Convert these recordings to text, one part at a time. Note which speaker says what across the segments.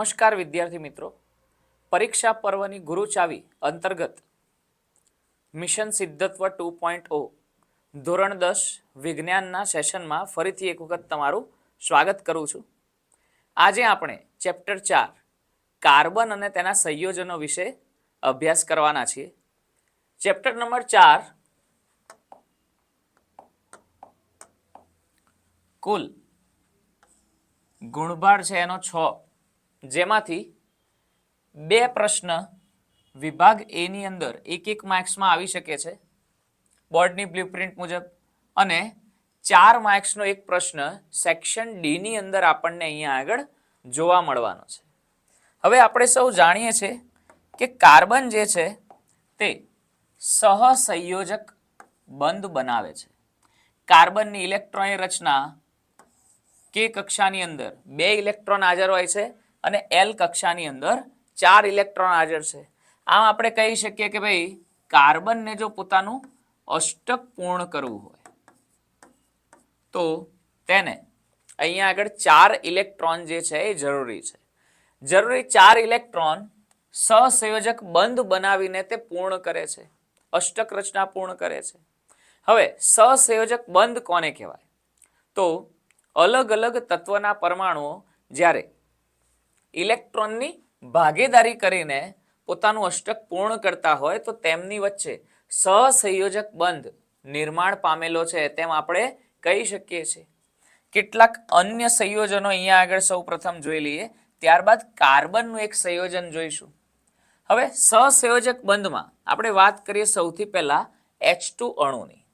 Speaker 1: નમસ્કાર વિદ્યાર્થી મિત્રો, પરીક્ષા પર્વની ગુરુ ચાવી અંતર્ગત મિશન સિદ્ધત્વ 2.0 ધોરણ 10 વિજ્ઞાનના સેશનમાં ફરીથી એક વખત તમારું સ્વાગત કરું છું। આજે આપણે ચેપ્ટર 4 કાર્બન અને તેના સંયોજનો વિશે અભ્યાસ કરવાના છીએ। ચેપ્ટર નંબર 4 કુલ ગુણભાર છે એનો 6, જેમાંથી બે પ્રશ્ન વિભાગ એ ની અંદર એક માર્ક્સમાં આવી શકે છે બોર્ડની બ્લુપ્રિન્ટ મુજબ, અને 4 માર્ક્સનો એક પ્રશ્ન સેક્શન ડી ની અંદર આપણને અહીંયા આગળ જોવા મળવાનો છે। હવે આપણે સૌ જાણીએ છીએ કે કાર્બન જે છે તે સહસંયોજક બંધ બનાવે છે। કાર્બનની ઇલેક્ટ્રોનની રચના કે કક્ષાની અંદર 2 ઇલેક્ટ્રોન હાજર હોય છે અને એલ કક્ષાની અંદર 4 ઇલેક્ટ્રોન હાજર છે। આમ આપણે કહી શકીએ કે ભાઈ કાર્બનને જો પોતાનું અષ્ટક પૂર્ણ કરવું હોય તો તેને અહીંયા આગળ 4 ઇલેક્ટ્રોન જે છે એ જરૂરી છે। જરૂરી 4 ઇલેક્ટ્રોન સહસંયોજક બંધ બનાવીને તે પૂર્ણ કરે છે, અષ્ટક રચના પૂર્ણ કરે છે। હવે સહસંયોજક બંધ કોને કહેવાય? તો અલગ અલગ તત્વના પરમાણુઓ જ્યારે ઇલેક્ટ્રોનની ભાગીદારી કરીને પોતાનું અષ્ટક પૂર્ણ કરતા હોય તો તેમની વચ્ચે સહસંયોજક બંધ નિર્માણ પામેલો છે તેમ આપણે કહી શકીએ છીએ। કેટલાક અન્ય સંયોજનો અહીંયા આગળ સૌપ્રથમ જોઈ લઈએ, ત્યારબાદ કાર્બનનું એક સંયોજન જોઈશું। હવે સહસંયોજક બંધમાં આપણે વાત કરીએ સૌથી પહેલા H2 અણુની,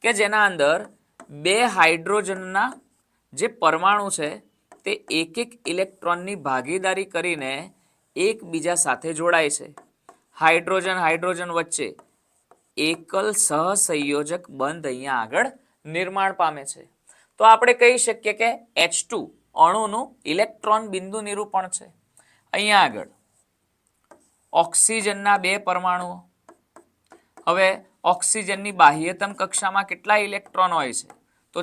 Speaker 1: કે જેના અંદર 2 હાઇડ્રોજનના જે પરમાણુ છે તે એક ઇલેક્ટ્રોનની ભાગીદારી કરીને એકબીજા સાથે જોડાય છે। હાઇડ્રોજન હાઇડ્રોજન વચ્ચે એકલ સહસંયોજક બંધ અહીંયા આગળ નિર્માણ પામે છે। તો આપણે કહી શકીએ કે H2 અણુનું ઇલેક્ટ્રોન બિંદુ નિરૂપણ છે। અહીંયા આગળ ઓક્સિજનના 2 પરમાણુઓ, હવે ઓક્સિજનની બાહ્યતમ કક્ષામાં કેટલા ઇલેક્ટ્રોન હોય છે? તો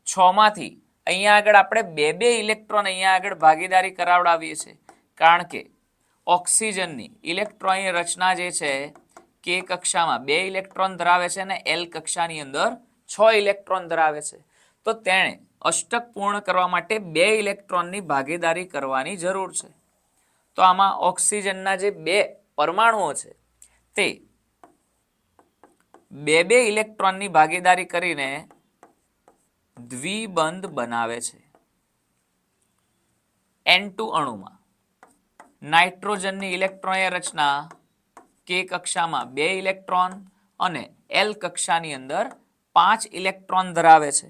Speaker 1: 6 માંથી અહીંયા આગળ આપણે 2 ઇલેક્ટ્રોન અહીંયા આગળ ભાગીદારી કરાવડાવીએ છીએ, કારણ કે ઓક્સિજનની ઇલેક્ટ્રોનની રચના જે છે કે કક્ષામાં 2 ઇલેક્ટ્રોન ધરાવે છે અને એલ કક્ષાની અંદર 6 ઇલેક્ટ્રોન ધરાવે છે। તો તેણે અષ્ટક પૂર્ણ કરવા માટે 2 ઇલેક્ટ્રોનની ભાગીદારી કરવાની જરૂર છે। તો આમાં ઓક્સિજનના જે 2 પરમાણુઓ છે તે 2 ઇલેક્ટ્રોનની ભાગીદારી કરીને દ્વિબંધ બનાવે છે। N2 અણુમાં નાઇટ્રોજનની ઇલેક્ટ્રોનની રચના કે કક્ષામાં 2 ઇલેક્ટ્રોન અને એલ કક્ષાની અંદર 5 ઇલેક્ટ્રોન ધરાવે છે।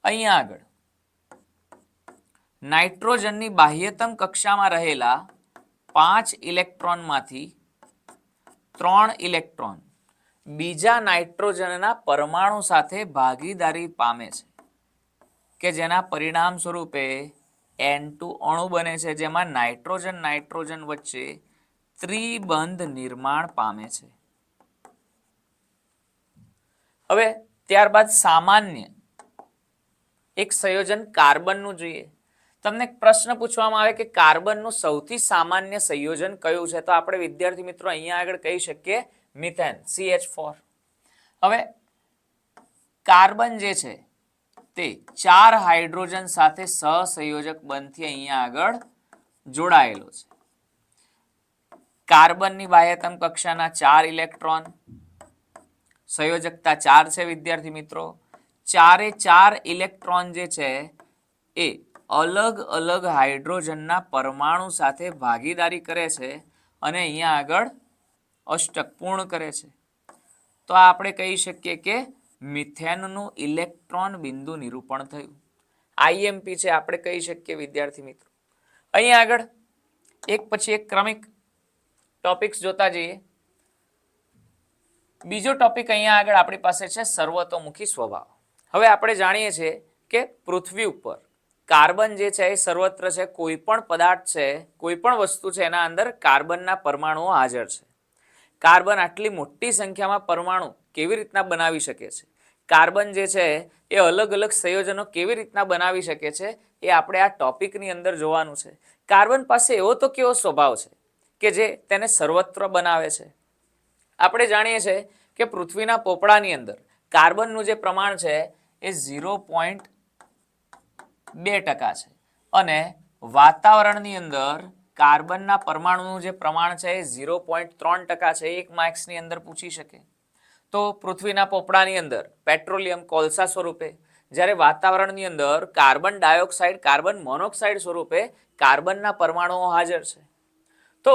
Speaker 1: અહીંયા આગળ નાઇટ્રોજનની બાહ્યતમ કક્ષામાં રહેલા 5 ઇલેક્ટ્રોનમાંથી 3 ઇલેક્ટ્રોન બીજા નાઇટ્રોજનના પરમાણુ સાથે ભાગીદારી પામે છે, કે જેના પરિણામ સ્વરૂપે N2 અણુ બને છે, જેમાં નાઇટ્રોજન નાઇટ્રોજન વચ્ચે ત્રિબંધ નિર્માણ પામે છે। હવે ત્યારબાદ સામાન્ય એક સંયોજન કાર્બનનું જોઈએ। તમને પ્રશ્ન પૂછવામાં આવે કે કાર્બનનું સૌથી સામાન્ય સંયોજન કયું છે? તો આપણે વિદ્યાર્થી મિત્રો અહીંયા આગળ કહી શકીએ મિથેન, CH4। હવે કાર્બન જે છે તે 4 હાઇડ્રોજન સાથે સહસંયોજક બંધથી અહીંયા આગળ જોડાયેલો છે। કાર્બનની બાહ્યતમ કક્ષાના 4 ઇલેક્ટ્રોન, સંયોજકતા 4 છે વિદ્યાર્થી મિત્રો। 4 ઇલેક્ટ્રોન જે છે એ અલગ અલગ હાઇડ્રોજનના પરમાણુ સાથે ભાગીદારી કરે છે અને અહીંયા આગળ અષ્ટક પૂર્ણ કરે છે। તો આપણે કહી શકીએ કે મિથેનનું ઇલેક્ટ્રોન બિંદુ નિરૂપણ થયું। IMP છે આપણે કહી શકીએ વિદ્યાર્થી મિત્રો। અહીંયા આગળ એક પછી એક ક્રમિક ટોપિક્સ જોતા જઈએ। બીજો ટોપિક અહીંયા આગળ આપણી પાસે છે સર્વતોમુખી સ્વભાવ। હવે આપણે જાણીએ છીએ કે પૃથ્વી ઉપર કાર્બન જે છે એ સર્વત્ર છે। કોઈ પણ પદાર્થ છે, કોઈ પણ વસ્તુ છે, એના અંદર કાર્બનના પરમાણુઓ હાજર છે। કાર્બન આટલી મોટી સંખ્યામાં પરમાણુ કેવી રીતના બનાવી શકે છે? કાર્બન જે છે એ અલગ અલગ સંયોજનો કેવી રીતના બનાવી શકે છે એ આપણે આ ટોપિકની અંદર જોવાનું છે. કાર્બન પાસે એવો તો કેવો સ્વભાવ છે કે જે તેને સર્વત્ર બનાવે છે. આપણે જાણીએ છીએ કે પૃથ્વીના પોપડાની અંદર કાર્બનનું જે પ્રમાણ છે એ 0.2% છે અને વાતાવરણની અંદર કાર્બનના પરમાણુનું જે પ્રમાણ છે એ 0.3% છે. એક માર્ક્સની અંદર પૂછી શકે. તો પૃથ્વીના પોપડાની અંદર પેટ્રોલિયમ કોલસા સ્વરૂપે, જ્યારે વાતાવરણની અંદર કાર્બન ડાયોક્સાઇડ કાર્બન મોનોક્સાઇડ સ્વરૂપે કાર્બનના પરમાણુઓ હાજર છે. તો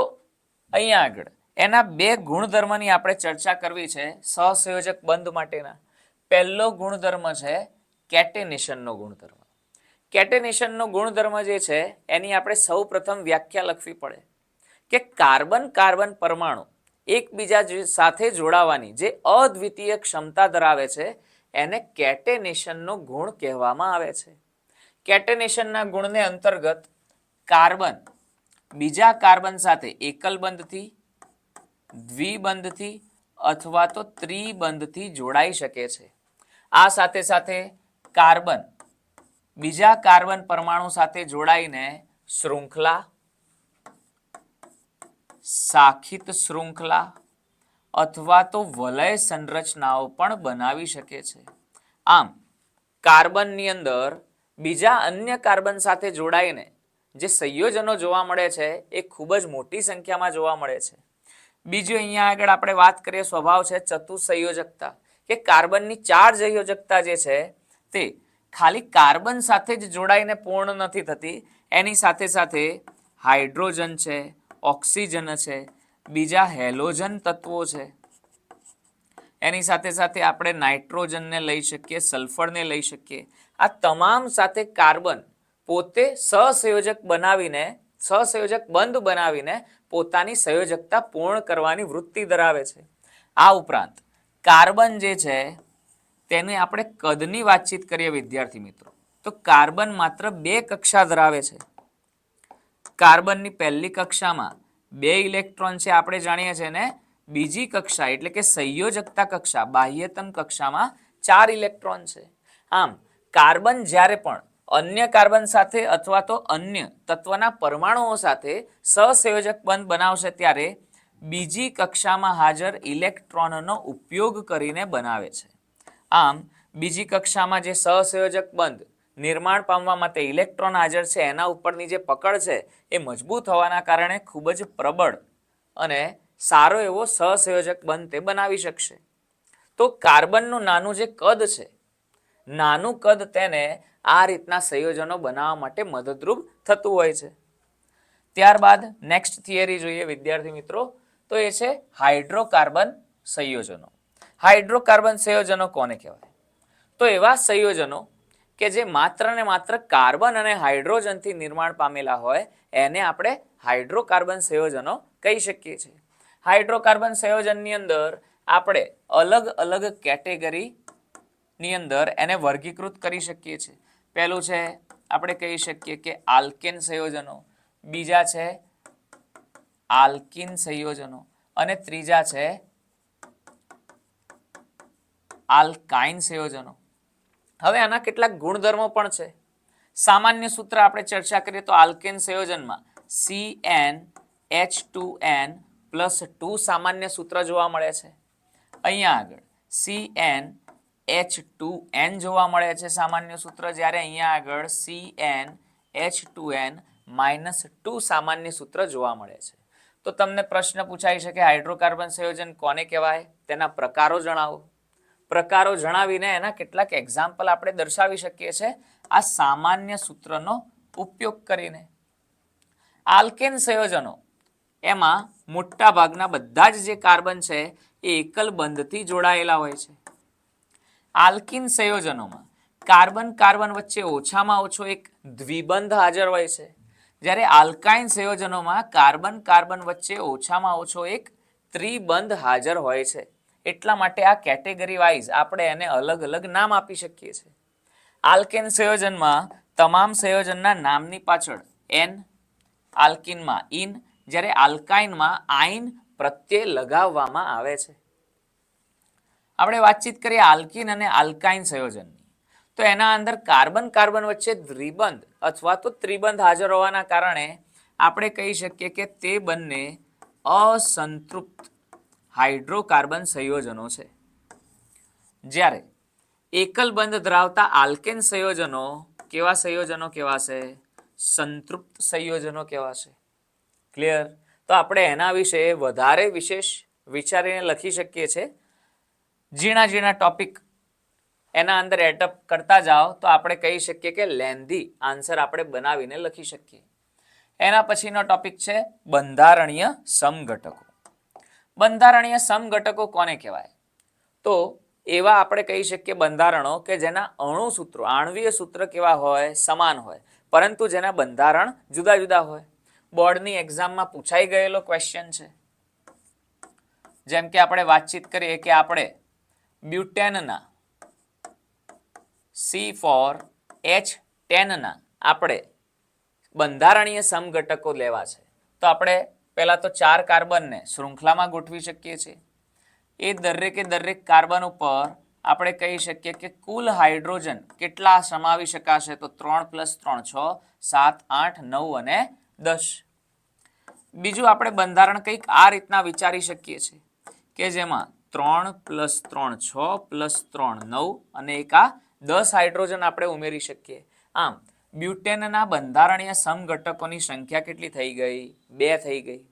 Speaker 1: અહીંયા આગળ એના બે ગુણધર્મની આપણે ચર્ચા કરવી છે સહસંયોજક બંધ માટેના. પહેલો ગુણધર્મ છે કેટેનેશનનો ગુણધર્મ. કેટેનેશનનો ગુણધર્મ જે છે એની આપણે સૌ પ્રથમ વ્યાખ્યા લખવી પડે કે કાર્બન કાર્બન પરમાણુ એકબીજા સાથે જોડાવાની જે અદ્વિતીય ક્ષમતા ધરાવે છે એને કેટેનેશનનો ગુણ કહેવામાં આવે છે. કેટેનેશનના ગુણને અંતર્ગત કાર્બન બીજા કાર્બન સાથે એકલ બંધથી, દ્વિબંધથી અથવા તો ત્રિબંધથી જોડાઈ શકે છે. આ સાથે સાથે કાર્બન બીજા કાર્બન પરમાણુ સાથે જોડાઈને શૃંખલા, શાખિત શૃંખલા અથવા તો વલય સંરચનાઓ પણ બનાવી શકે છે. આમ કાર્બનની અંદર બીજા અન્ય કાર્બન સાથે જોડાઈને જે સંયોજનો જોવા મળે છે એ ખૂબ જ મોટી સંખ્યામાં જોવા મળે છે. બીજું અહીંયા આગળ આપણે વાત કરીએ સ્વભાવ છે ચતુસંયોજકતા, કે કાર્બનની 4 સંયોજકતા જે છે તે ખાલી કાર્બન સાથે જ જોડાઈને પૂર્ણ નથી થતી, એની સાથે સાથે હાઇડ્રોજન છે, ઓક્સિજન છે, બીજા હેલોજન તત્વો છે, એની સાથે સાથે આપણે નાઇટ્રોજનને લઈ શકીએ, સલ્ફરને લઈ શકીએ. આ તમામ સાથે કાર્બન પોતે સહસંયોજક બનાવીને સહસંયોજક બંધ બનાવીને પોતાની સંયોજકતા પૂર્ણ કરવાની વૃત્તિ ધરાવે છે. આ ઉપરાંત કાર્બન જે છે તેને આપણે કદની વાતચીત કરીએ વિદ્યાર્થી મિત્રો, તો કાર્બન માત્ર 2 કક્ષા ધરાવે છે. કાર્બનની પહેલી કક્ષામાં 2 ઇલેક્ટ્રોન છે આપણે જાણીએ છીએ ને, બીજી કક્ષા એટલે કે સંયોજકતા કક્ષા બાહ્યતમ કક્ષામાં 4 ઇલેક્ટ્રોન છે. આમ કાર્બન જ્યારે પણ અન્ય કાર્બન સાથે અથવા તો અન્ય તત્વના પરમાણુઓ સાથે સહસંયોજક બંધ બનાવશે ત્યારે બીજી કક્ષામાં હાજર ઇલેક્ટ્રોનનો ઉપયોગ કરીને બનાવે છે. આમ બીજી કક્ષામાં જે સહસંયોજક બંધ નિર્માણ પામવા માટે ઇલેક્ટ્રોન હાજર છે એના ઉપરની જે પકડ છે એ મજબૂત હોવાના કારણે ખૂબ જ પ્રબળ અને સારો એવો સહસંયોજક બંધ તે બનાવી શકશે. તો કાર્બનનું નાનું જે કદ છે, નાનું કદ તેને આ રીતના સંયોજનો બનાવવા માટે મદદરૂપ થતું હોય છે. ત્યારબાદ નેક્સ્ટ થિયરી જોઈએ વિદ્યાર્થી મિત્રો, તો એ છે હાઇડ્રોકાર્બન સંયોજનો. હાઇડ્રોકાર્બન સંયોજનો કોને કહેવાય? તો એવા સંયોજનો કે જે માત્ર ને માત્ર કાર્બન અને હાઇડ્રોજનથી નિર્માણ પામેલા હોય એને આપણે હાઇડ્રોકાર્બન સંયોજનો કહી શકીએ છીએ. હાઇડ્રોકાર્બન સંયોજનની અંદર આપણે અલગ અલગ કેટેગરીની અંદર એને વર્ગીકૃત કરી શકીએ છીએ. પહેલું છે આપણે કહી શકીએ કે આલ્કેન સંયોજનો, બીજા છે આલ્કીન સંયોજનો અને ત્રીજા છે આલ્કાઇન સંયોજનો. હવે આના કેટલાક ગુણધર્મો પણ છે. સામાન્ય સૂત્ર આપણે ચર્ચા કરીએ તો આલ્કેન સંયોજનમાં CnH2n+2 સામાન્ય સૂત્ર જોવા મળે છે. અહીંયા આગળ CnH2n જોવા મળે છે સામાન્ય સૂત્ર, જ્યારે અહીંયા આગળ CnH2n-2 સામાન્ય સૂત્ર જોવા મળે છે. તો તમને પ્રશ્ન પૂછાઈ શકે હાઇડ્રોકાર્બન સંયોજન કોને કહેવાય, તેના પ્રકારો જણાવો. પ્રકારો જણાવીને એના કેટલાક એક્ઝામ્પલ આપણે દર્શાવી શકીએ છીએ આ સામાન્ય સૂત્રનો ઉપયોગ કરીને. આલ્કેન સંયોજનો એમાં મોટા ભાગના બધા જ જે કાર્બન છે એ એકલ બંધથી જોડાયેલા હોય છે. આલ્કીન સંયોજનોમાં કાર્બન કાર્બન વચ્ચે ઓછામાં ઓછો એક દ્વિબંધ હાજર હોય છે, જ્યારે આલ્કાઇન સંયોજનોમાં કાર્બન કાર્બન વચ્ચે ઓછામાં ઓછો એક ત્રિબંધ હાજર હોય છે. એટલા માટે આ કેટેગરી વાઇઝ આપણે એને અલગ અલગ નામ આપી શકીએ છીએ. આલ્કેન સંયોજનમાં તમામ સંયોજનના નામની પાછળ એન, આલ્કીનમાં ઇન, જ્યારે આલ્કાઇનમાં આઇન પ્રત્યય લગાવવામાં આવે છે. આપણે વાતચીત કરીએ આલ્કીન અને આલ્કાઇન સંયોજનની, તો એના અંદર કાર્બન કાર્બન વચ્ચે દ્વિબંધ અથવા તો ત્રિબંધ હાજર હોવાના કારણે આપણે કહી શકીએ કે તે બંને અસંતૃપ્ત હાઇડ્રોકાર્બન સંયોજનો છે. જ્યારે એકલ બંધ ધરાવતા આલ્કેન સંયોજનો કેવા સંયોજનો કહેવાશે? સંતૃપ્ત સંયોજનો કહેવાશે. ક્લિયર? તો આપણે એના વિશે વધારે વિશેષ વિચારીને લખી શકીએ છીએ. ઝીણા ઝીણા ટોપિક એના અંદર એટઅપ કરતા જાઓ તો આપણે કહી શકીએ કે લેન્ધી આન્સર આપણે બનાવીને લખી શકીએ. એના પછીનો ટોપિક છે બંધારણીય સમઘટકો. બંધારણીય સમઘટકો કોને કહેવાય? તો એવા આપણે કહી શકીએ બંધારણો કે જેના અણુ સૂત્રો આણ્વીય સૂત્ર કેવા હોય? સમાન હોય, પરંતુ જેના બંધારણ જુદા જુદા હોય. બોર્ડની એક્ઝામમાં પૂછાઈ ગયેલો ક્વેશ્ચન છે. જેમ કે આપણે વાતચીત કરીએ કે આપણે બ્યુટેનના C4H10 ના આપણે બંધારણીય સમઘટકો લેવા છે. તો આપણે પહેલા તો 4 કાર્બનને શૃંખલામાં ગોઠવી શકીએ છીએ. એ દરેકે દરેક કાર્બન ઉપર આપણે કહી શકીએ કે કુલ હાઇડ્રોજન કેટલા સમાવી શકાશે? તો 3 + 3 6, 7 8 9 અને 10. બીજું આપણે બંધારણ કંઈક આ રીતના વિચારી શકીએ છીએ કે જેમાં 3 + 3 6 + 3 9 અને એક આ 10 હાઇડ્રોજન આપણે ઉમેરી શકીએ. આમ બ્યુટેનના બંધારણીય સમઘટકોની સંખ્યા કેટલી થઈ ગઈ? 2 થઈ ગઈ.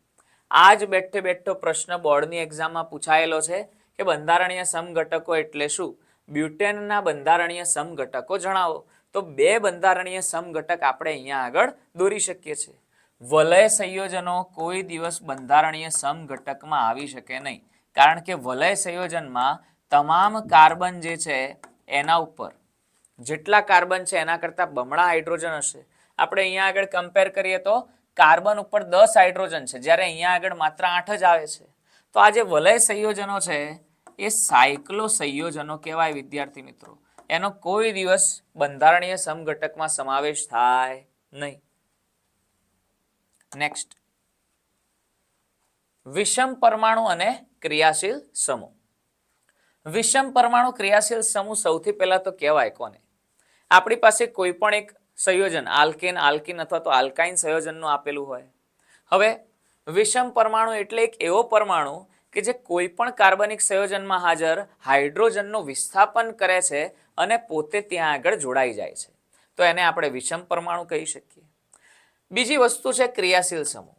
Speaker 1: આ જ બેઠે બેઠો પ્રશ્ન બોર્ડની એક્ઝામમાં પૂછાયેલો છે કે બંધારણીય સમઘટકો એટલે શું? બ્યુટેનના બંધારણીય સમઘટકો જણાવો. તો 2 બંધારણીય સમઘટક આપણે અહીંયા આગળ દોરી શકીએ છીએ. વલય સંયોજનો કોઈ દિવસ બંધારણીય સમઘટકમાં આવી શકે નહીં, કારણ કે વલય સંયોજનમાં તમામ કાર્બન જે છે એના ઉપર જેટલા કાર્બન છે એના કરતાં બમણા હાઇડ્રોજન હશે. આપણે અહીંયા આગળ કમ્પેર કરીએ તો કાર્બન ઉપર 10 હાઇડ્રોજન છે, જ્યારે અહીંયા આગળ માત્ર 8 જ આવે છે. તો આ જે વલય સંયોજનો છે એ સાયક્લો સંયોજનો કહેવાય વિદ્યાર્થી મિત્રો. એનો કોઈ દિવસ બંધારણીય સમઘટકમાં સમાવેશ થાય નહીં. નેક્સ્ટ, વિષમ પરમાણુ અને ક્રિયાશીલ સમૂહ. વિષમ પરમાણુ ક્રિયાશીલ સમૂહ સૌથી પહેલા તો કહેવાય કોને? આપણી પાસે કોઈ પણ એક સંયોજન આલ્કેન, આલ્કીન અથવા તો આલ્કાઇન સંયોજનનું આપેલું હોય. હવે વિષમ પરમાણુ એટલે એક એવો પરમાણુ કે જે કોઈ પણ કાર્બનિક સંયોજનમાં હાજર હાઇડ્રોજનનું વિસ્થાપન કરે છે અને પોતે ત્યાં આગળ જોડાઈ જાય છે. તો એને આપણે વિષમ પરમાણુ કહી શકીએ. બીજી વસ્તુ છે ક્રિયાશીલ સમૂહ.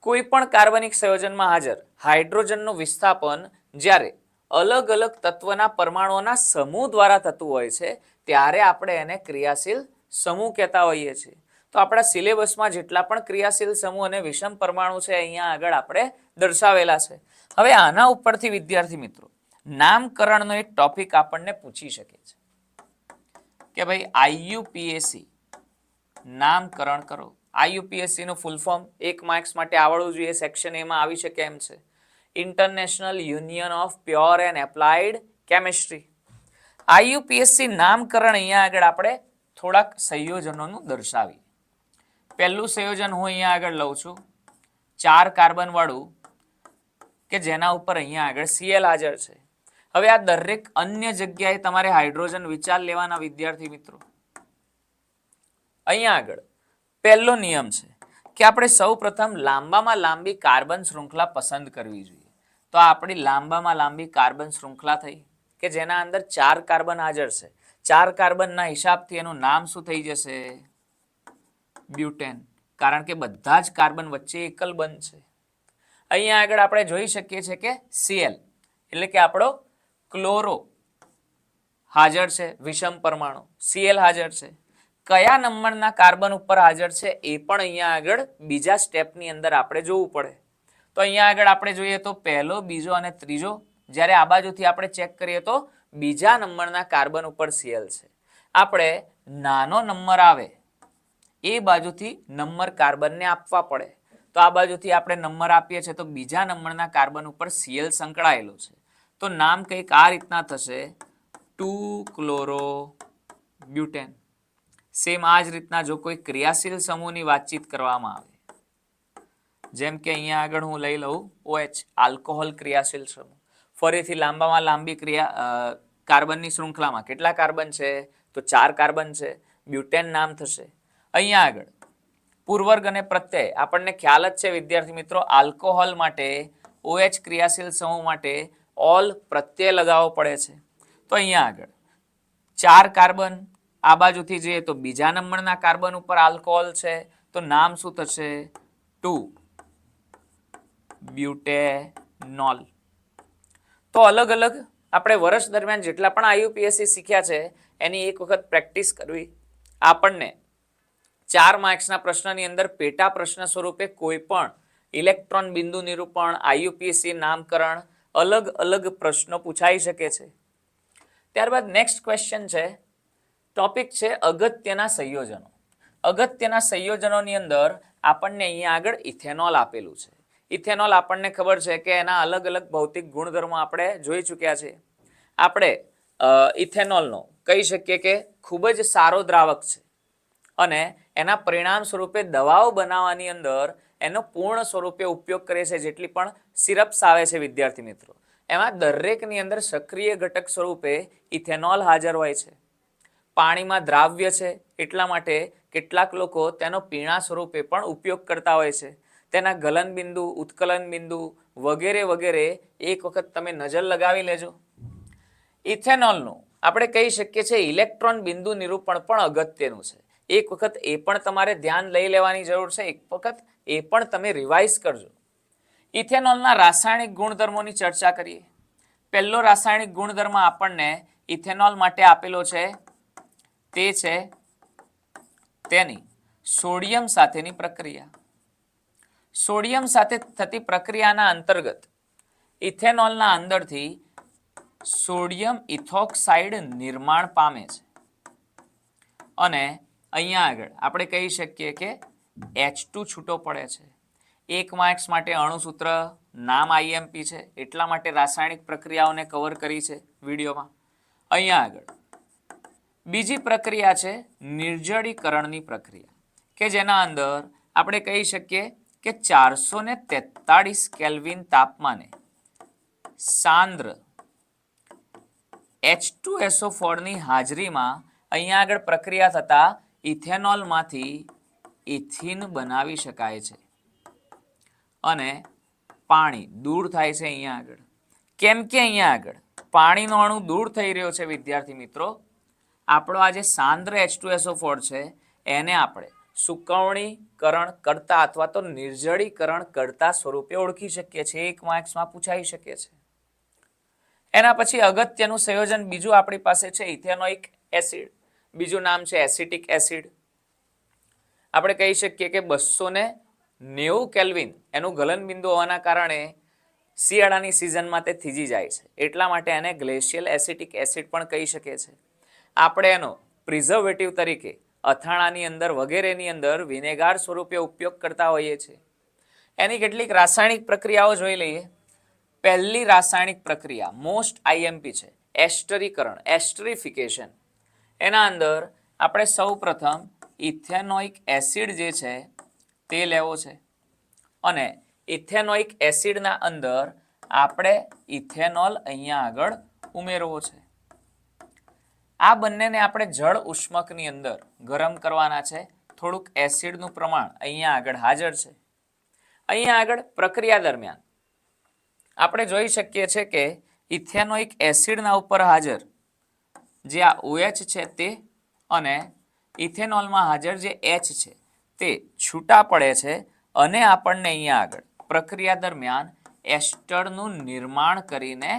Speaker 1: કોઈ પણ કાર્બનિક સંયોજનમાં હાજર હાઇડ્રોજનનું વિસ્થાપન જ્યારે અલગ અલગ તત્વના પરમાણુઓના સમૂહ દ્વારા થતું હોય છે ત્યારે આપણે એને ક્રિયાશીલ સમૂહ કહેતા હોઈએ છીએ. તો આપણા સિલેબસમાં જેટલા પણ ક્રિયાશીલ સમૂહ અને વિષમ પરમાણુ છે અહીંયા આગળ આપણે દર્શાવેલા છે. હવે આના ઉપરથી વિદ્યાર્થી મિત્રો નામકરણનો એક ટોપિક આપણને પૂછી શકે છે કે ભાઈ IUPAC નામકરણ કરો. IUPAC નું ફૂલ ફોર્મ 1 માર્ક્સ માટે આવડવું જોઈએ, સેક્શન A માં આવી શકે એમ છે. International union of pure and applied chemistry. IUPAC નામકરણ અહીંયા આગળ આપણે થોડાક સંયોજનોનું દર્શાવીએ. પહેલું સંયોજન હું અહીંયા આગળ લઉં છું 4 કાર્બન વાળું કે જેના ઉપર અહીંયા આગળ Cl હાજર છે. હવે આ દરેક અન્ય જગ્યાએ તમારે હાઇડ્રોજન વિચાર લેવાના વિદ્યાર્થી મિત્રો. અહીંયા આગળ પહેલો નિયમ છે કે આપણે સૌપ્રથમ લાંબામાં લાંબી કાર્બન શૃંખલા પસંદ કરવી જોઈએ. તો આ આપણી લાંબામાં લાંબી કાર્બન શૃંખલા થઈ કે જેના અંદર 4 કાર્બન હાજર છે. 4 કાર્બનના હિસાબથી એનું નામ શું થઈ જશે? બ્યુટેન. કારણ કે બધા જ કાર્બન વચ્ચે એકલ બંધ છે. અહીંયા આગળ આપણે જોઈ શકીએ છીએ કે Cl એટલે કે આપણો ક્લોરો હાજર છે, વિષમ પરમાણુ Cl હાજર છે. કયા નંબરના કાર્બન ઉપર હાજર છે એ પણ અહીંયા આગળ બીજા સ્ટેપની અંદર આપણે જોવું પડે. તો અહીંયા આગળ આપણે જોઈએ તો પહેલો, બીજો અને ત્રીજો. જ્યારે આ બાજુથી આપણે ચેક કરીએ તો બીજા નંબરના કાર્બન ઉપર Cl છે. આપણે નાનો નંબર આવે એ બાજુથી નંબર કાર્બનને આપવા પડે. તો આ બાજુથી આપણે નંબર આપીએ છીએ તો બીજા નંબરના કાર્બન ઉપર Cl સંકળાયેલો છે. તો નામ કંઈક આ રીતના થશે 2-ક્લોરોબ્યુટેન. સેમ આ જ રીતના જો કોઈ ક્રિયાશીલ સમૂહની વાતચીત કરવામાં આવે, જેમ કે અહીંયા આગળ હું લઈ લઉં OH આલ્કોહોલ ક્રિયાશીલ સમૂહ. ફરીથી લાંબામાં લાંબી કાર્બનની શૃંખલામાં કેટલા કાર્બન છે? તો 4 કાર્બન છે. બ્યુટેન નામ થશે. અહીંયા આગળ પૂર્વર્ગ અને પ્રત્યય આપણને ખ્યાલ જ છે વિદ્યાર્થી મિત્રો, આલ્કોહોલ માટે OH ક્રિયાશીલ સમૂહ માટે ઓલ પ્રત્યય લગાવવો પડે છે. તો અહીંયા આગળ 4 કાર્બન, આ બાજુથી જોઈએ તો બીજા નંબરના કાર્બન ઉપર આલ્કોહોલ છે, તો નામ શું થશે? 2-બ્યુટેનોલ. તો અલગ અલગ આપણે વર્ષ દરમિયાન જેટલા પણ IUPAC શીખ્યા છે એની એક વખત પ્રેક્ટિસ કરવી. આપણને 4 માર્ક્સના પ્રશ્નની અંદર પેટા પ્રશ્ન સ્વરૂપે કોઈ પણ ઇલેક્ટ્રોન બિંદુ નિરૂપણ, IUPAC નામકરણ, અલગ અલગ પ્રશ્નો પૂછાઈ શકે છે. ત્યારબાદ નેક્સ્ટ ક્વેશ્ચન છે, ટોપિક છે અગત્યના સંયોજનો. અગત્યના સંયોજનોની અંદર આપણને અહીંયા આગળ ઇથેનોલ આપેલું છે. ઇથેનોલ આપણને ખબર છે કે એના અલગ અલગ ભૌતિક ગુણધર્મો આપણે જોઈ ચૂક્યા છે. આપણે ઇથેનોલનો કહી શકીએ કે ખૂબ જ સારો દ્રાવક છે અને એના પરિણામ સ્વરૂપે દવાઓ બનાવવાની અંદર એનો પૂર્ણ સ્વરૂપે ઉપયોગ કરે છે. જેટલી પણ સિરપ્સ આવે છે વિદ્યાર્થી મિત્રો, એમાં દરેકની અંદર સક્રિય ઘટક સ્વરૂપે ઇથેનોલ હાજર હોય છે. પાણીમાં દ્રાવ્ય છે એટલા માટે કેટલાક લોકો તેનો પીણા સ્વરૂપે પણ ઉપયોગ કરતા હોય છે. તેના ગલન બિંદુ, ઉત્કલન બિંદુ વગેરે વગેરે એક વખત તમે નજર લગાવી લેજો. ઇથેનોલનું આપણે કહી શકીએ છીએ ઇલેક્ટ્રોન બિંદુ નિરૂપણ પણ અગત્યનું છે. એક વખત એ પણ તમારે ધ્યાન લઈ લેવાની જરૂર છે. એક વખત એ પણ તમે રિવાઇઝ કરજો. ઇથેનોલના રાસાયણિક ગુણધર્મોની ચર્ચા કરીએ. પહેલો રાસાયણિક ગુણધર્મ આપણને ઇથેનોલ માટે આપેલો છે, તે છે તેની સોડિયમ સાથેની પ્રક્રિયા. સોડિયમ સાથે થતી પ્રક્રિયાના અંતર્ગત ઇથેનોલના અંદરથી સોડિયમ ઇથોક્સાઇડ નિર્માણ પામે છે અને અહીંયા આગળ આપણે કહી શકીએ કે H2 છૂટો પડે છે. 1 માર્ક્સ માટે અણુસૂત્ર નામ IMP છે એટલા માટે રાસાયણિક પ્રક્રિયાઓને કવર કરી છે વિડીયોમાં. અહીંયા આગળ બીજી પ્રક્રિયા છે નિર્જળીકરણની પ્રક્રિયા, કે જેના અંદર આપણે કહી શકીએ કે 443 કેલ્વિન તાપમાને સાંદ્ર H2SO4 ની હાજરીમાં અહીંયા આગળ પ્રક્રિયા થતા ઇથેનોલમાંથી ઇથિન બનાવી શકાય છે અને પાણી દૂર થાય છે. અહીંયા આગળ કેમ કે અહીંયા આગળ પાણીનો અણુ દૂર થઈ રહ્યો છે વિદ્યાર્થી મિત્રો, આપણો આ જે સાંદ્ર H2SO4 છે એને આપણે સુકવણીકરણ કરતા અથવા તો નિર્જળીકરણ કરતા સ્વરૂપે ઓળખી શકીએ છીએ. 1 માર્ક્સમાં પૂછાઈ શકે છે. એના પછી અગત્યનું સંયોજન બીજું આપણી પાસે છે ઇથેનોઇક એસિડ. બીજું નામ છે એસિટિક એસિડ. આપણે કહી શકીએ કે 290 કેલ્વિન એનું ગલન બિંદુ હોવાના કારણે શિયાળાની સિઝનમાં તે થીજી જાય છે એટલા માટે એને ગ્લેશિયલ એસિટિક એસિડ પણ કહી શકીએ છીએ. આપણે એનો પ્રિઝર્વેટિવ તરીકે અથાણાની અંદર વગેરેની અંદર વિનેગાર સ્વરૂપે ઉપયોગ કરતા હોઈએ છીએ. એની કેટલીક રાસાયણિક પ્રક્રિયાઓ જોઈ લઈએ. પહેલી રાસાયણિક પ્રક્રિયા મોસ્ટ IMP છે એસ્ટરીકરણ, એસ્ટરીફિકેશન. એના અંદર આપણે સૌપ્રથમ ઇથેનોઇક એસિડ જે છે તે લેવો છે અને ઇથેનોઇક એસિડના અંદર આપણે ઇથેનોલ અહીંયા આગળ ઉમેરવો છે. આ બંનેને આપણે જળ ઉષ્મકની અંદર ગરમ કરવાના છે. થોડુંક એસિડનું પ્રમાણ અહીંયા આગળ હાજર છે. અહીંયા આગળ પ્રક્રિયા દરમિયાન આપણે જોઈ શકીએ છીએ કે ઇથેનોઇક એસિડના ઉપર હાજર જે આ OH છે તે અને ઇથેનોલમાં હાજર જે H છે તે છૂટા પડે છે અને આપણને અહીંયા આગળ પ્રક્રિયા દરમિયાન એસ્ટરનું નિર્માણ કરીને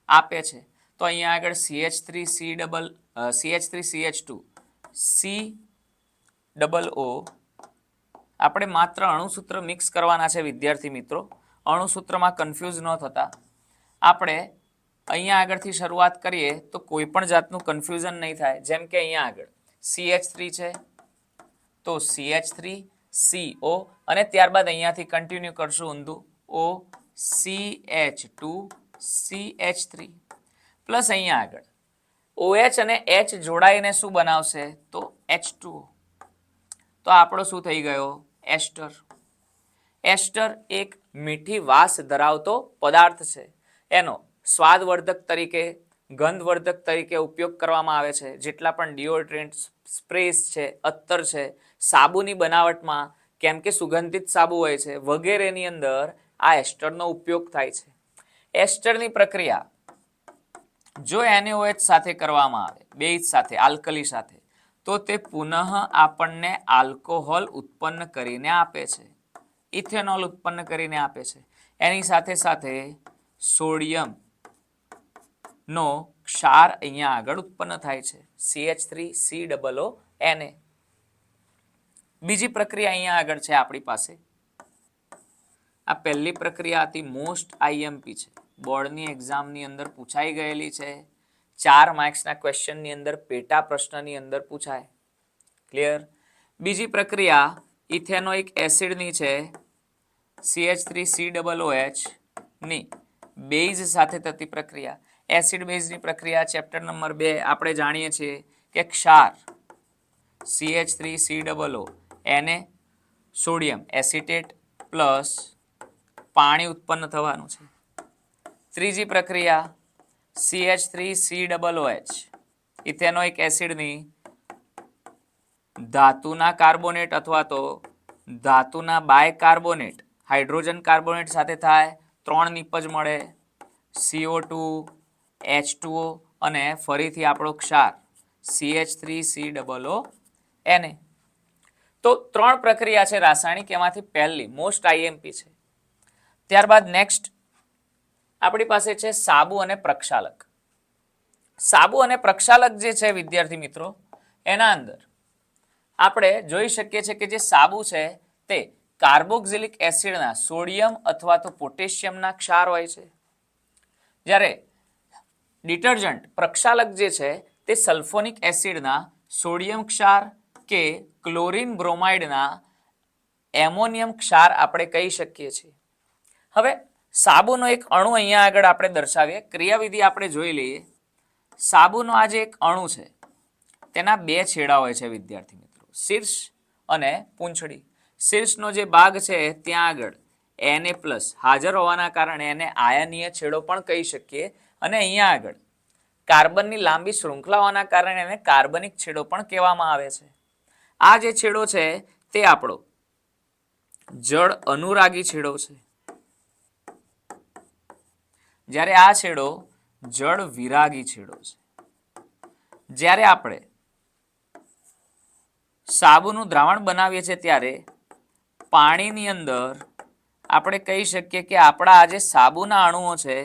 Speaker 1: આપે છે. તો અહીંયા આગળ CH3CH2 COO આપણે માત્ર અણુસૂત્ર મિક્સ કરવાના છે વિદ્યાર્થી મિત્રો. અણુસૂત્રમાં કન્ફ્યુઝ ન થતા. આપણે અહીંયા આગળથી શરૂઆત કરીએ તો કોઈ પણ જાતનું કન્ફ્યુઝન નહીં થાય. જેમ કે અહીંયા આગળ CH3 છે તો CH3CO અને ત્યારબાદ અહીંયાથી કન્ટિન્યુ કરશું ઊંધું OCH2CH3 પ્લસ અહીંયા આગળ OH અને H જોડાઈને શું બનાવશે તો H2O. તો આપણો શું થઈ ગયો એસ્ટર. એસ્ટર એક મીઠી વાસ ધરાવતો પદાર્થ છે. એનો સ્વાદવર્ધક તરીકે, ગંધવર્ધક તરીકે ઉપયોગ કરવામાં આવે છે. જેટલા પણ ડિઓડ્રન્ટ, સ્પ્રેસ છે, અત્તર છે, સાબુની બનાવટમાં કેમ કે સુગંધિત સાબુ હોય છે વગેરેની અંદર આ એસ્ટરનો ઉપયોગ થાય છે. એસ્ટરની પ્રક્રિયા જો NaOH સાથે કરવામાં આવે, બેઝ સાથે, આલ્કલી સાથે, તો તે પુનઃ આપણને આલ્કોહોલ ઉત્પન્ન કરીને આપે છે, ઇથેનોલ ઉત્પન્ન કરીને આપે છે. એની સાથે સાથે સોડિયમ નો ક્ષાર અહીંયા આગળ ઉત્પન્ન થાય છે, CH3COONA. બીજી પ્રક્રિયા અહીંયા આગળ છે આપણી પાસે. આ પહેલી પ્રક્રિયા હતી, મોસ્ટ IMP છે, બોર્ડની એક્ઝામની અંદર પૂછાઈ ગયેલી છે. 4 માર્ક્સના ક્વેશ્ચનની અંદર, પેટા પ્રશ્નની અંદર પૂછાય. ક્લિયર? બીજી પ્રક્રિયા ઇથેનોઇક એસિડની છે, CH3COOH ની બેઝ સાથે થતી પ્રક્રિયા. એસિડ બેઝની પ્રક્રિયા ચેપ્ટર નંબર 2 આપણે જાણીએ છીએ કે ક્ષાર CH3COONA સોડિયમ એસિટેટ પ્લસ પાણી ઉત્પન્ન થવાનું છે. ત્રીજી પ્રક્રિયા CH3COOH ઇથેનોઇક એસિડની ધાતુના કાર્બોનેટ અથવા તો ધાતુના બાયકાર્બોનેટ હાઇડ્રોજન કાર્બોનેટ સાથે થાય, 3 નિપજ મળે, CO2 H2O અને ફરીથી આપણો ક્ષાર CH3COONA. તો 3 પ્રક્રિયા છે રાસાયણિક, એમાંથી પહેલી મોસ્ટ IMP છે. ત્યારબાદ નેક્સ્ટ આપણી પાસે છે સાબુ અને પ્રક્ષાલક. સાબુ અને પ્રક્ષાલક જે છે વિદ્યાર્થી મિત્રો, એના અંદર આપણે જોઈ શકીએ છીએ કે જે સાબુ છે તે કાર્બોક્સિલિક એસિડના સોડિયમ અથવા તો પોટેશિયમના ક્ષાર હોય છે, જ્યારે ડિટર્જન્ટ પ્રક્ષાલક જે છે તે સલ્ફોનિક એસિડના સોડિયમ ક્ષાર કે ક્લોરીન બ્રોમાઇડના એમોનિયમ ક્ષાર આપણે કહી શકીએ છીએ. હવે સાબુનો એક અણુ અહીંયા આગળ આપણે દર્શાવીએ, ક્રિયાવિધિ આપણે જોઈ લઈએ. સાબુનો આ જે એક અણુ છે તેના 2 છેડા હોય છે વિદ્યાર્થી મિત્રો, શીર્ષ અને પૂંછડી. શીર્ષનો જે ભાગ છે ત્યાં આગળ Na+ હાજર હોવાના કારણે એને આયનીય છેડો પણ કહી શકીએ, અને અહીંયા આગળ કાર્બનની લાંબી શૃંખલા હોવાના કારણે એને કાર્બનિક છેડો પણ કહેવામાં આવે છે. આ જે છેડો છે તે આપણો જળ અનુરાગી છેડો છે, જ્યારે આ છેડો જળ વિરાગી છેડો છે. જ્યારે આપણે સાબુનું દ્રાવણ બનાવીએ છીએ ત્યારે પાણીની અંદર આપણે કહી શકીએ કે આપણા આ જે સાબુના અણુઓ છે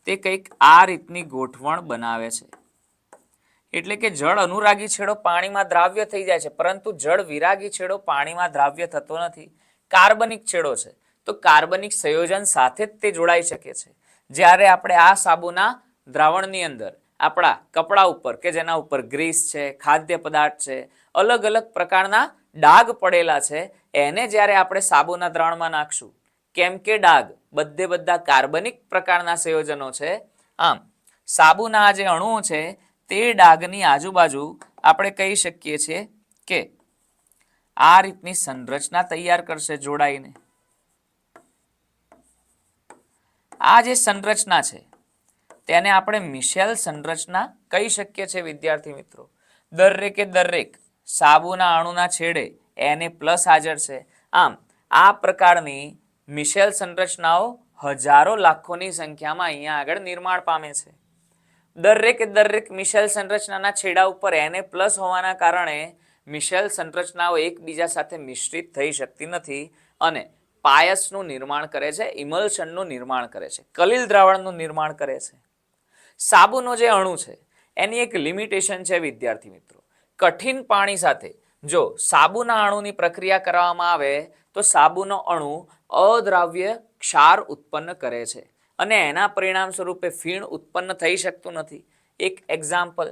Speaker 1: તે કંઈક આ રીતની ગોઠવણ બનાવે છે. એટલે કે જળ અનુરાગી છેડો પાણીમાં દ્રાવ્ય થઈ જાય છે, પરંતુ જળ વિરાગી છેડો પાણીમાં દ્રાવ્ય થતો નથી. કાર્બનિક છેડો છે તો કાર્બનિક સંયોજન સાથે જ તે જોડાઈ શકે છે. જ્યારે આપણે આ સાબુના દ્રાવણની અંદર આપણા કપડા ઉપર કે જેના ઉપર ગ્રીસ છે, ખાદ્ય પદાર્થ છે, અલગ અલગ પ્રકારના ડાઘ પડેલા છે, એને જ્યારે આપણે સાબુના દ્રાવણમાં નાખશું, કેમ કે ડાઘ બધા કાર્બનિક પ્રકારના સંયોજનો છે, આમ સાબુના આ જે અણુઓ છે તે ડાઘની આજુબાજુ આપણે કહી શકીએ છીએ કે આ રીતની સંરચના તૈયાર કરશે જોડાઈને. આ જે સંરચના છે તેને આપણે મિશેલ સંરચના કહી શકીએ છીએ વિદ્યાર્થી મિત્રો. દરેક સાબુના અણુના છેડે Na+ હાજર છે. આમ આ પ્રકારની મિશેલ સંરચનાઓ હજારો લાખોની સંખ્યામાં અહીંયા આગળ નિર્માણ પામે છે. દરેક મિશેલ સંરચનાના છેડા ઉપર Na+ હોવાના કારણે મિશેલ સંરચનાઓ એકબીજા સાથે મિશ્રિત થઈ શકતી નથી અને પાયસનું નિર્માણ કરે છે, ઇમલ્શનનું નિર્માણ કરે છે, કલીલ દ્રાવણનું નિર્માણ કરે છે. સાબુનો જે અણુ છે એની એક લિમિટેશન છે વિદ્યાર્થી મિત્રો. કઠિન પાણી સાથે જો સાબુના અણુની પ્રક્રિયા કરવામાં આવે તો સાબુનો અણુ અદ્રાવ્ય ક્ષાર ઉત્પન્ન કરે છે અને એના પરિણામ સ્વરૂપે ફીણ ઉત્પન્ન થઈ શકતું નથી. એક એક્ઝામ્પલ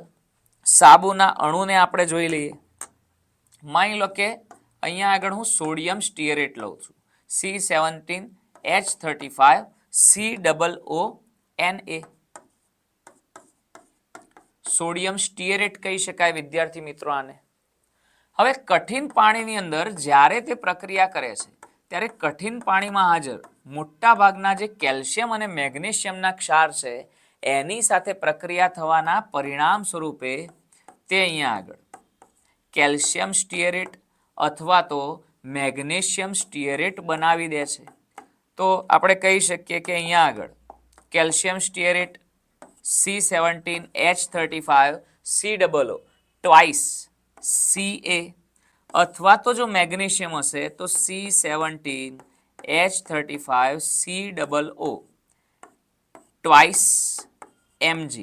Speaker 1: સાબુના અણુને આપણે જોઈ લઈએ. માની લો કે અહીંયા આગળ હું સોડિયમ સ્ટીઅરેટ લઉં છું, C17H35COONA. સોડિયમ સ્ટીઅરેટ કહી શકાય વિદ્યાર્થી મિત્રો આને. હવે કઠિન પાણીની અંદર જ્યારે તે પ્રક્રિયા કરે છે ત્યારે કઠિન પાણીમાં હાજર મોટા ભાગના જે કેલ્શિયમ અને મેગ્નેશિયમના ક્ષાર છે એની સાથે પ્રક્રિયા થવાના પરિણામ સ્વરૂપે તે અહીંયા આગળ કેલ્શિયમ સ્ટીઅરેટ અથવા તો મેગ્નેશિયમ સ્ટીઅરેટ બનાવી દે છે. તો આપણે કહી શકીએ કે અહીંયા આગળ કેલ્શિયમ સ્ટીઅરેટ C17H35COO ટ્વાઇસ Ca અથવા તો જો મેગ્નેશિયમ હશે તો C17H35COO ટ્વાઇસ Mg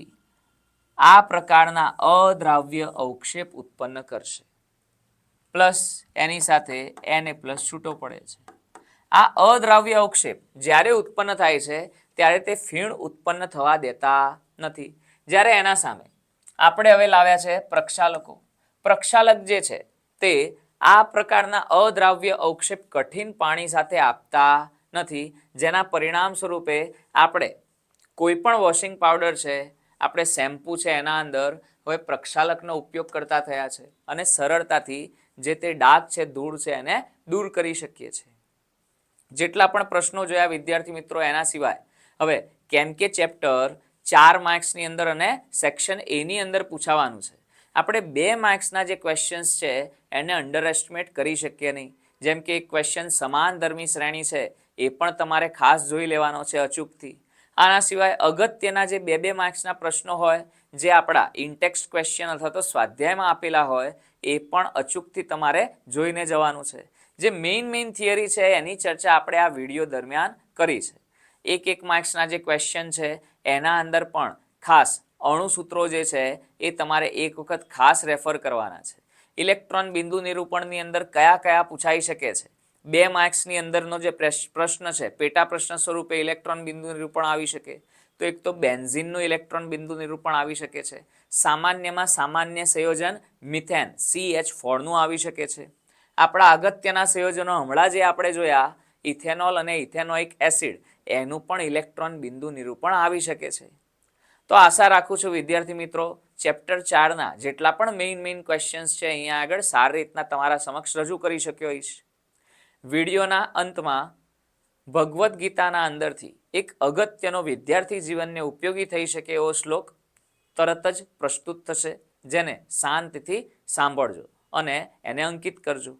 Speaker 1: આ પ્રકારના અદ્રાવ્ય અવક્ષેપ ઉત્પન્ન કરશે. પ્લસ એની સાથે Na+ છૂટો પડે છે. આ અદ્રાવ્ય અવક્ષેપ જ્યારે ઉત્પન્ન થાય છે ત્યારે તે ફીણ ઉત્પન્ન થવા દેતા નથી. જ્યારે એના સામે આપણે હવે લાવ્યા છે પ્રક્ષાલકો. પ્રક્ષાલક જે છે તે આ પ્રકારના અદ્રાવ્ય અવક્ષેપ કઠિન પાણી સાથે આપતા નથી, જેના પરિણામ સ્વરૂપે આપણે કોઈ પણ વોશિંગ પાવડર છે, આપણે શેમ્પુ છે, એના અંદર હવે પ્રક્ષાલકનો ઉપયોગ કરતા થયા છે અને સરળતાથી જે તે ડાઘ છે, ધૂળ છે, એને દૂર કરી શકીએ છીએ. જેટલા પણ પ્રશ્નો જોયા વિદ્યાર્થી મિત્રો એના સિવાય હવે કેમ કે ચેપ્ટર 4 માર્ક્સની અંદર અને સેક્શન એ ની અંદર પૂછાવાનું છે, આપણે 2 માર્ક્સના જે ક્વેશ્ચન્સ છે એને અંડર એસ્ટિમેટ કરી શકીએ નહીં. જેમ કે એક ક્વેશ્ચન સમાનધર્મી શ્રેણી છે એ પણ તમારે ખાસ જોઈ લેવાનો છે અચૂકથી. આના સિવાય અગત્યના જે 2 માર્ક્સના પ્રશ્નો હોય જે આપણા ઇન્ટેક્સ્ટ ક્વેશ્ચન અથવા તો સ્વાધ્યાયમાં આપેલા હોય એ પણ અચૂકથી તમારે જોઈને જવાનું છે. જે મેઇન થિયરી છે એની ચર્ચા આપણે આ વિડીયો દરમિયાન કરી છે. એક માર્ક્સના જે ક્વેશ્ચન છે એના અંદર પણ ખાસ અણુસૂત્રો જે છે એ તમારે એક વખત ખાસ રેફર કરવાના છે. ઇલેક્ટ્રોન બિંદુ નિરૂપણની અંદર કયા પૂછાઈ શકે છે, 2 માર્ક્સની અંદરનો જે પ્રશ્ન છે પેટા પ્રશ્ન સ્વરૂપે ઇલેક્ટ્રોન બિંદુ નિરૂપણ આવી શકે. તો એક તો બેન્ઝીનનું ઇલેક્ટ્રોન બિંદુ નિરૂપણ આવી શકે છે. સામાન્યમાં સામાન્ય સંયોજન મિથેન CH4 નું આવી શકે છે. આપણા અગત્યના સંયોજનો હમણાં જે આપણે જોયા ઇથેનોલ અને ઇથેનોઇક એસિડ એનું પણ ઇલેક્ટ્રોન બિંદુ નિરૂપણ આવી શકે છે. તો આશા રાખું છું વિદ્યાર્થી મિત્રો ચેપ્ટર 4ના જેટલા પણ મેઇન ક્વેશ્ચન્સ છે અહીંયા આગળ સારી રીતના તમારા સમક્ષ રજૂ કરી શક્યો હોઈશ. વિડીયોના અંતમાં ભગવદ્ ગીતાના અંદરથી એક અગત્યનો વિદ્યાર્થી જીવનને ઉપયોગી થઈ શકે એવો શ્લોક તરત જ પ્રસ્તુત થશે, જેને શાંતિથી સાંભળજો અને એને અંકિત કરજો.